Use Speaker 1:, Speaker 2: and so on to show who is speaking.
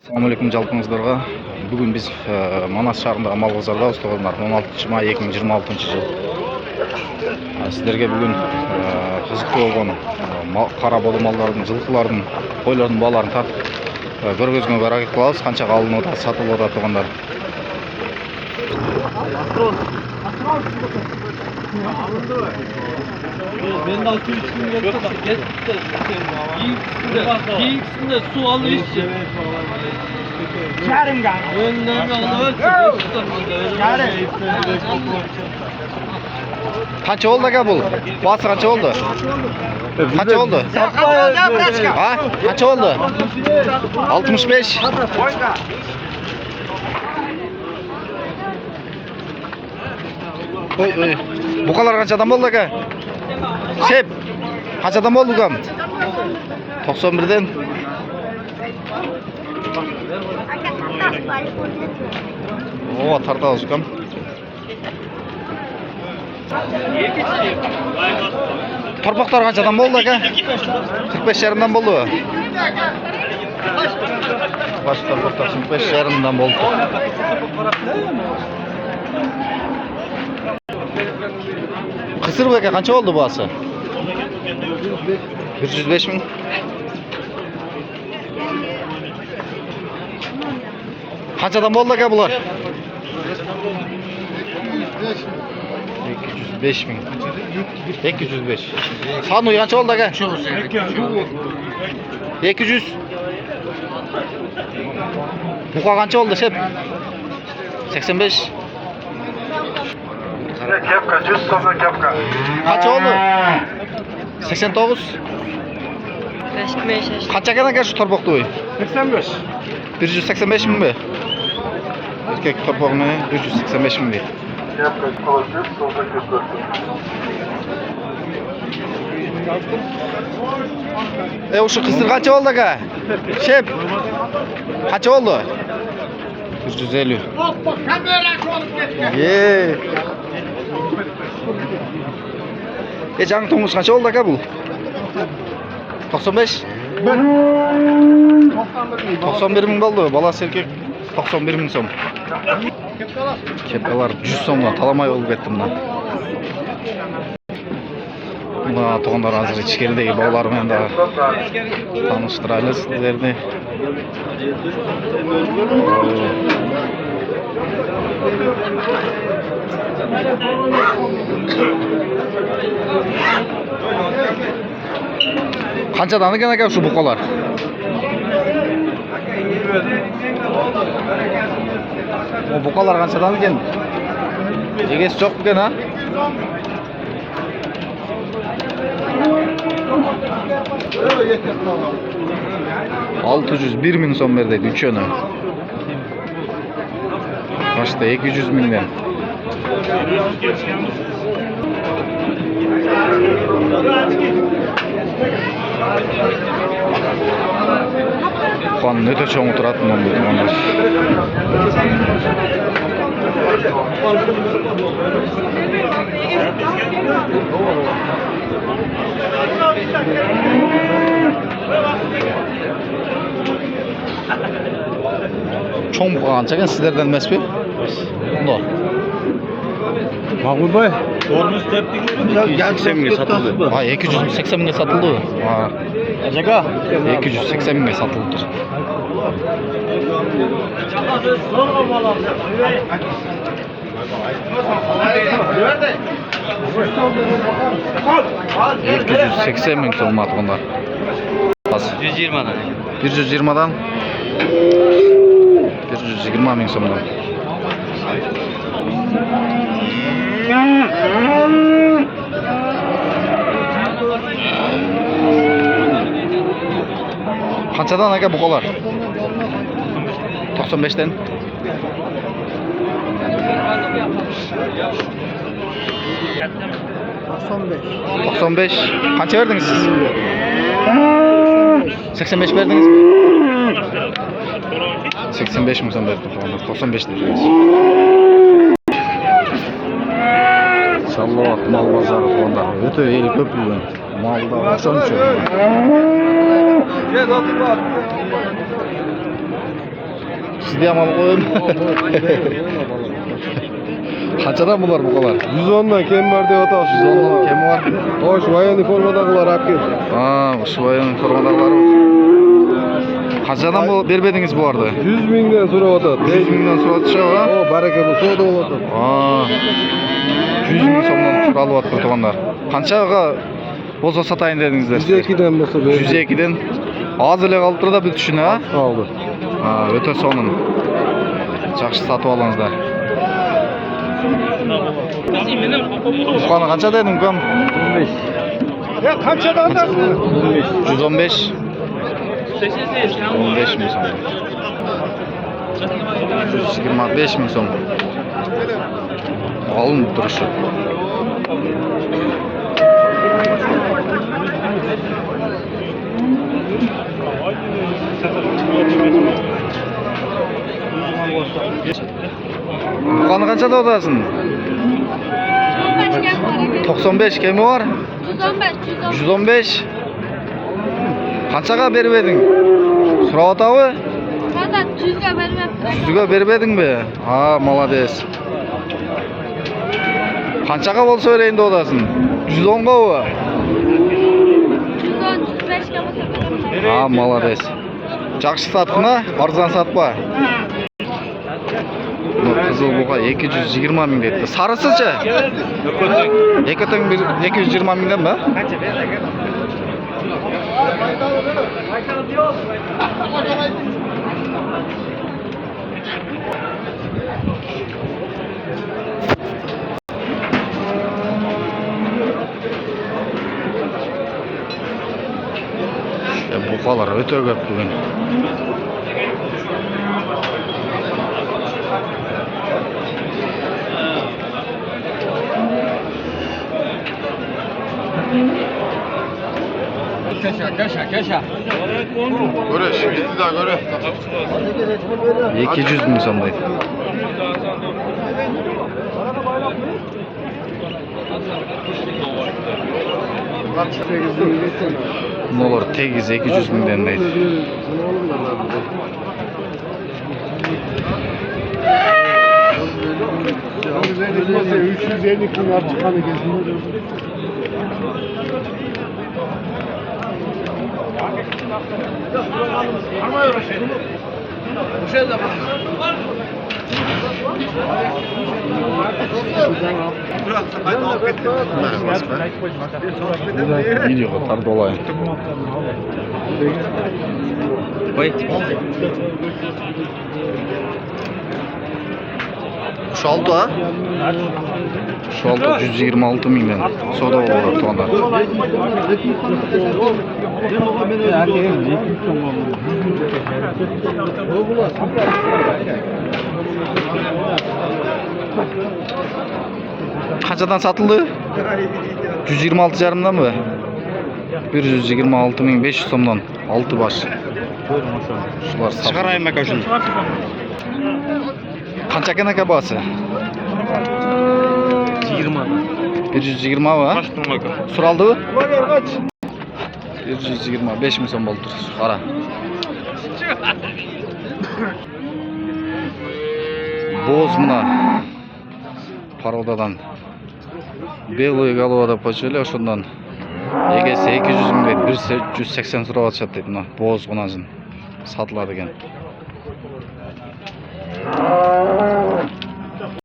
Speaker 1: Assalamualaikum жалпыңыздарға. Бүгін біз Манас шаарындагы мал базарда ұстағандар 16 май 2026 жыл. Сіздерге бүгін қызықты болған қара болу малдардың, жылқылардың, қойлардың баларын тартып көргөзгөнгө аракет кылабыз. Канча алынуда, сатылуда тургандар.
Speaker 2: Ben de su içtim getirdim. İkisinde su alıyor.
Speaker 3: Yarın gel.
Speaker 2: Önlerine alıyor.
Speaker 1: Kança oldu aka bu? Bası kança oldu? Kança oldu? Ha? Kança oldu? 65. Oy. Bu kadar kançadan oldu aka? Şep. Kançadan oldu kam? 91'den. Oo, tartağız kam. Torpaqlar kançadan oldu aka? 45 yarımdan oldu. Baş torpaqlar 45 yarımdan oldu. Kısır bu aka kança oldu bu ası? 105 min. Kançadan oldu aka bular? 205 min. 205. Sanu kança oldu aka? 200. Buka kança oldu şep? 85.
Speaker 4: Kepka, 100 sonra kepka.
Speaker 1: Kaç oldu? 89. Kaç kadar şu torbakta oy?
Speaker 4: 85.
Speaker 1: 185 mi be? Erkek torbağını 185 mi be?
Speaker 4: Kepka, kola 100 sonra kepka.
Speaker 1: Şu kısır kaç oldu ka? Şef. Kaç oldu? 150. Ye. Canım Tonguç kaç oldu ka bu? 95. 91 min oldu. Balası erkek 91 min so'm. Kepkalar 100 so'mdan talamay olup kettim ben. Muna to'g'onlar hozir ichkaridagi bog'lar bilan da tanishtiramiz sizlarni. Qanchadan ekan aka shu buqalar? O buqalar qanchadan ekan? Egesi yo'q ekan ha? 601 min so'm berdiydi uchoni. Başta 200 mingdan. Qon nöte cho'ng turadi bundan bu. Çoğun qanchaga sizlardan emasmi? Bunda.
Speaker 2: Mağul Bey, doğrunuz tepdiniz mi?
Speaker 1: 80 mingga satıldı. Ha, 280 mingga satıldı. Ha.
Speaker 2: Acaba?
Speaker 1: 280 mingga satıldı. $280 ming so'm bunlar.
Speaker 2: 120'dan.
Speaker 1: 120'dan 120 ming so'mdan. Qanchadan aka buqalar? 95'ten. 95. Qancha verdingiz siz? 85 verdiniz mi? 85 mi so'm berdim. 95 dediniz. Sallat mal bozori fonda. O'ta el ko'p bugun. Malda o'shancha. Sizde ham olib qo'ying. Qanchadan bular buqalar?
Speaker 3: 110'dan kim var diye otası.
Speaker 1: 110 kemi var.
Speaker 3: Hoş, vayan formadakiler akif.
Speaker 1: Ha, şu ayın formadalar var. Qanchadan bu berbedingiz bu arada?
Speaker 3: 100 minden sonra otat.
Speaker 1: 100 mingdan so'ratishadi ha?
Speaker 3: O, baraka bu, soda otat.
Speaker 1: Ha. 100 ming so'mdan so'ralyapti to'g'onlar. Qanchaga bo'lsa sotayın dedingizlar?
Speaker 3: 102'den bo'lsa ber.
Speaker 1: 102'den. Hozir ele qolib turdi biz tushuni ha?
Speaker 3: Aldı.
Speaker 1: Ha, o'ta so'nin. Yaxshi sotib olingizlar. Buqani qancha deding ukam?
Speaker 3: 15. Ya kaçadan andarsın?
Speaker 1: 115. 15 ming so'm. 125 ming so'm. Olinib turishi. Buqani qanchada otasin? 95 kemi var? 115. Qanchaga berib eding? So'rayotavmi?
Speaker 5: Fakat 100'ga vermepti.
Speaker 1: 100ga berib edingmi? Ha, молодец. Qanchaga bo'lsa bereyinde otasin? 110 ga u.
Speaker 5: 110, 105'ga bo'lsa.
Speaker 1: Ha, молодец. Yaxshi sotding ha? Arzon sotma. Qizil buqa 220 ming debdi. Sarisichi? Ekoteng 220 mingdanmi? Buqalar o'ta ko'p bugun.
Speaker 2: Köşe.
Speaker 3: Göre, şimdi daha göre.
Speaker 1: 200 ming so'm deydi. Bular tegiz 200 mingdan deydi.
Speaker 3: Ya 350 kun çıkanı gezmiyor.
Speaker 1: Videoga tarda olayım. Şu aldı ha? Şu aldı 126 mingden. Soda olur to'g'onlar. Qanchadan satıldı? 126,5'dan mı? 126.500 so'mdan 6 baş. Şular satıldı.
Speaker 2: Çıkarayım bak şunu.
Speaker 1: Qancha ekan aka bahası?
Speaker 2: 20.
Speaker 1: 120 va?
Speaker 2: Kaç turma aka?
Speaker 1: Suraldыбы? 125 ming so'm bo'ldi. Qara. Boz mına parodadan белый головада почели ошондан эгеси 200 миң дейт, 180 сурап атышат дейт. Мына боз кунажын сатылат экен.